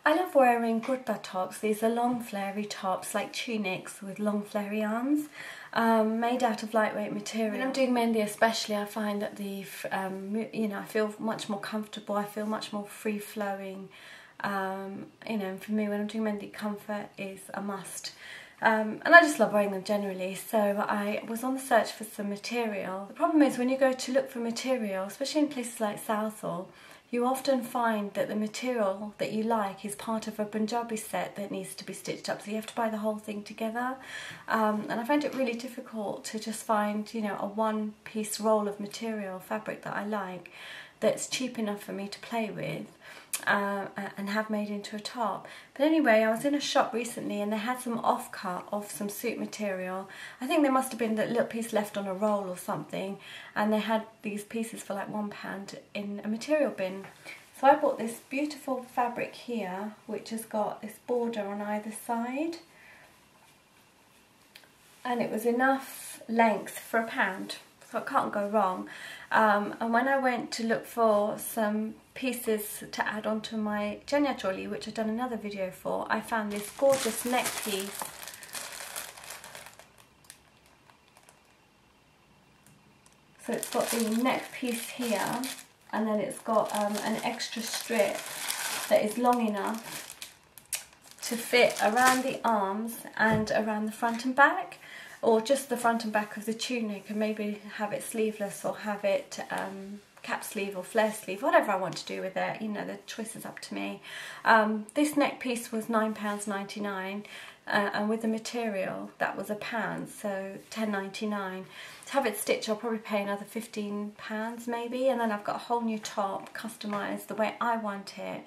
I love wearing kurta tops. These are long flary tops, like tunics with long flary arms, made out of lightweight material. When I'm doing mehndi especially, I find that I feel much more comfortable, I feel much more free-flowing. And for me, when I'm doing mehndi, comfort is a must. And I just love wearing them generally, so I was on the search for some material. The problem is when you go to look for material, especially in places like Southall, you often find that the material that you like is part of a Punjabi set that needs to be stitched up, so you have to buy the whole thing together. And I find it really difficult to just find, a one-piece roll of material, fabric that I like, that's cheap enough for me to play with and have made into a top. But anyway, I was in a shop recently and they had some offcut of some suit material. I think there must have been that little piece left on a roll or something, and they had these pieces for like £1 in a material bin. So I bought this beautiful fabric here, which has got this border on either side, and it was enough length for £1. So it can't go wrong. And when I went to look for some pieces to add onto my Jenya jolly, which I've done another video for, I found this gorgeous neck piece. So it's got the neck piece here, and then it's got an extra strip that is long enough to fit around the arms and around the front and back, or just the front and back of the tunic, and maybe have it sleeveless or have it cap sleeve or flare sleeve, whatever I want to do with it, the choice is up to me. This neck piece was £9.99, and with the material that was £1, so £10.99. To have it stitched I'll probably pay another £15 maybe, and then I've got a whole new top customised the way I want it.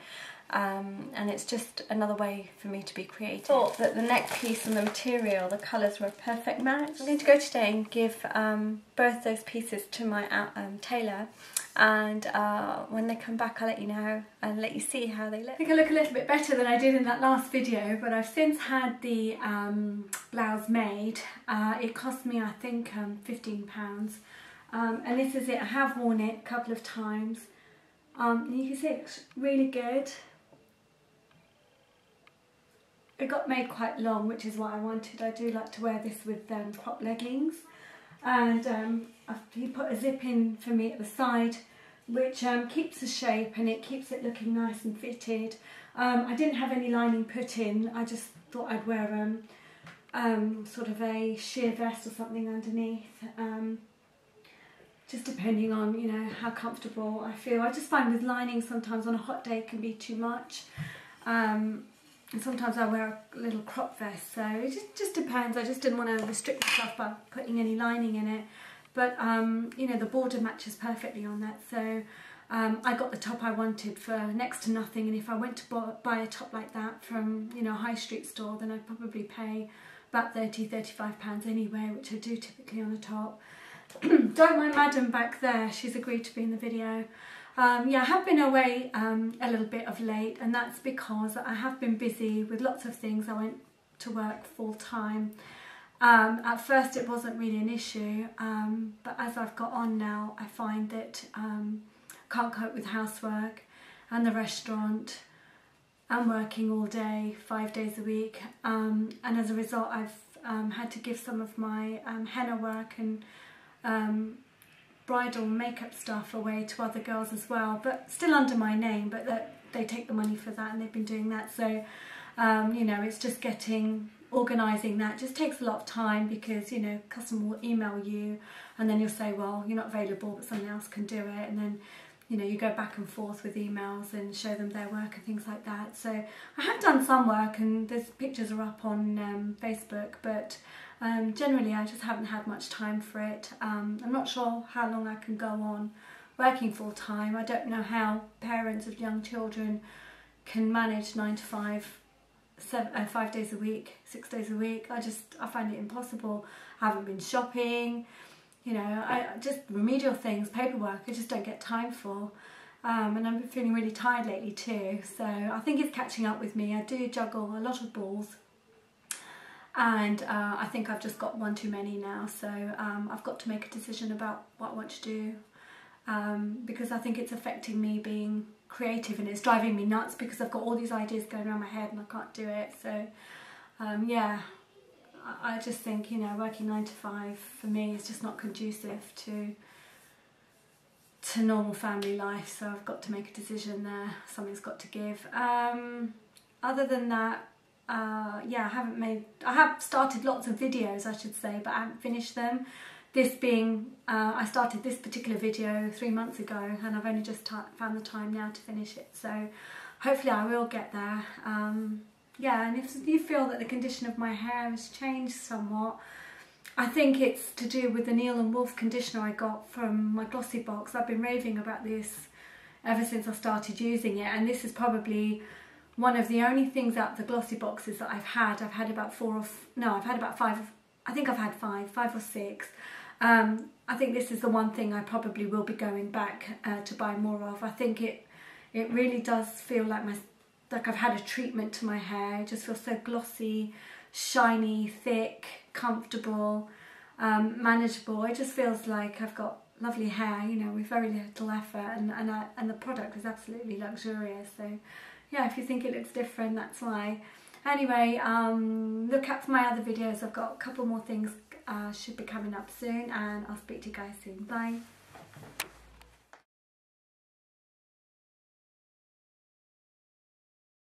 And it's just another way for me to be creative. I thought that the neck piece and the material, the colours were a perfect match. I'm going to go today and give both those pieces to my tailor, and when they come back I'll let you know and let you see how they look. I think I look a little bit better than I did in that last video, but I've since had the blouse made. It cost me, I think, £15, and this is it. I have worn it a couple of times. You can see it's really good. It got made quite long, which is what I wanted. I do like to wear this with crop leggings, and he put a zip in for me at the side, which keeps the shape and it keeps it looking nice and fitted. I didn't have any lining put in. I just thought I'd wear sort of a sheer vest or something underneath, just depending on how comfortable I feel. I just find with lining sometimes on a hot day it can be too much. And sometimes I wear a little crop vest, so it just depends. I just didn't want to restrict myself by putting any lining in it. But, the border matches perfectly on that, so I got the top I wanted for next to nothing. And if I went to buy a top like that from, a high street store, then I'd probably pay about £30–35 anyway, which I do typically on a top. Don't mind Madam back there, she's agreed to be in the video. Yeah, I have been away a little bit of late, and that's because I have been busy with lots of things. I went to work full time. At first it wasn't really an issue, but as I've got on now, I find that I can't cope with housework and the restaurant and working all day, 5 days a week, and as a result I've had to give some of my henna work and bridal makeup stuff away to other girls as well, but still under my name, but they take the money for that, and they've been doing that. So it's just organising that just takes a lot of time, because customer will email you and then you'll say, well, you're not available but someone else can do it, and then you go back and forth with emails and show them their work and things like that. So I have done some work, and there's pictures are up on Facebook, but generally I just haven't had much time for it. I'm not sure how long I can go on working full time. I don't know how parents of young children can manage 9 to 5, 5 days a week, 6 days a week. I find it impossible. I haven't been shopping, I just remedial things, paperwork, I just don't get time for. And I've been feeling really tired lately too, so I think it's catching up with me. I do juggle a lot of balls, and I think I've just got one too many now, so I've got to make a decision about what I want to do, because I think it's affecting me being creative, and it's driving me nuts because I've got all these ideas going around my head and I can't do it. So yeah, I just think, you know, working 9 to 5 for me is just not conducive to normal family life, so I've got to make a decision there. Something's got to give. Other than that, yeah, I have started lots of videos, I should say, but I haven't finished them. This being, I started this particular video 3 months ago, and I've only just found the time now to finish it, so hopefully I will get there. Yeah, and if you feel that the condition of my hair has changed somewhat, I think it's to do with the Neil and Wolf conditioner I got from my glossy box. I've been raving about this ever since I started using it, and this is probably one of the only things out of the glossy boxes that I've had. I've had about I've had about 5, I think I've had 5 or 6. I think this is the one thing I probably will be going back to buy more of. I think it really does feel like I've had a treatment to my hair. It just feels so glossy, shiny, thick, comfortable, manageable. It just feels like I've got lovely hair, you know, with very little effort, and the product is absolutely luxurious. So yeah, if you think it looks different, that's why. Anyway, look out for my other videos. I've got a couple more things should be coming up soon, and I'll speak to you guys soon. Bye.